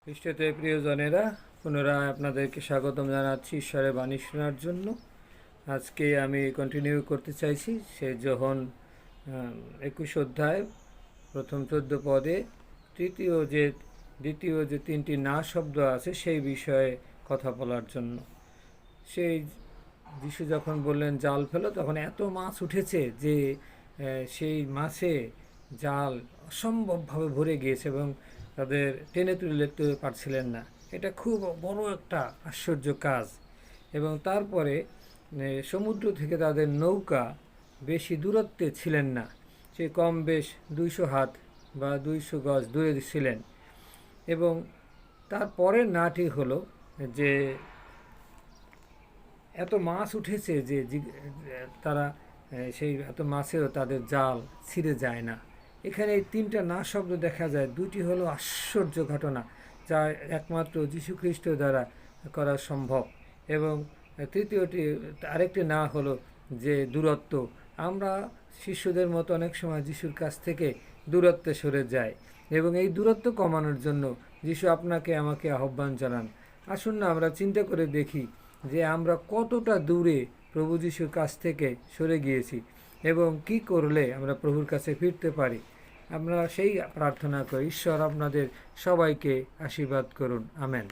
খ্রিস্টতে প্রিয়জনেরা, পুনরায় আপনাদেরকে স্বাগতম জানাচ্ছি ঈশ্বরের বাণী শোনার জন্য। আজকে আমি কন্টিনিউ করতে চাইছি সে যোহন 21 অধ্যায় প্রথম 14 পদে দ্বিতীয় যে তিনটি না শব্দ আছে সেই বিষয়ে কথা বলার জন্য। সেই যিশু যখন বললেন জাল ফেলো, তখন এত মাছ উঠেছে যে সেই মাছে জাল অসম্ভবভাবে ভরে গিয়েছে এবং তাদের টেনে তুলতে পারছিলেন না। এটা খুব বড় একটা আশ্চর্য কাজ। এবং তারপরে সমুদ্র থেকে তাদের নৌকা বেশি দূরত্বে ছিলেন না, সে কম বেশ 200 হাত বা 200 গজ দূরে ছিলেন। এবং তারপরের নাটি হলো যে এত মাছ উঠেছে যে তারা সেই এত মাছেও তাদের জাল ছিঁড়ে যায় না। এখানে এই তিনটা না শব্দ দেখা যায়। দুটি হলো আশ্চর্য ঘটনা যা একমাত্র যীশুখ্রিস্ট দ্বারা করা সম্ভব, এবং তৃতীয়টি আরেকটি না হলো যে দূরত্ব। আমরা শিষ্যদের মতো অনেক সময় যিশুর কাছ থেকে দূরত্বে সরে যাই, এবং এই দূরত্ব কমানোর জন্য যিশু আপনাকে আমাকে আহ্বান জানান। আসুন না আমরা চিন্তা করে দেখি যে আমরা কতটা দূরে প্রভু যিশুর কাছ থেকে সরে গিয়েছি এবং কি করলে আমরা প্রভুর কাছে ফিরতে পারি। আমরা সেই প্রার্থনা করি। ঈশ্বর আপনাদের সবাইকে আশীর্বাদ করুন। আমেন।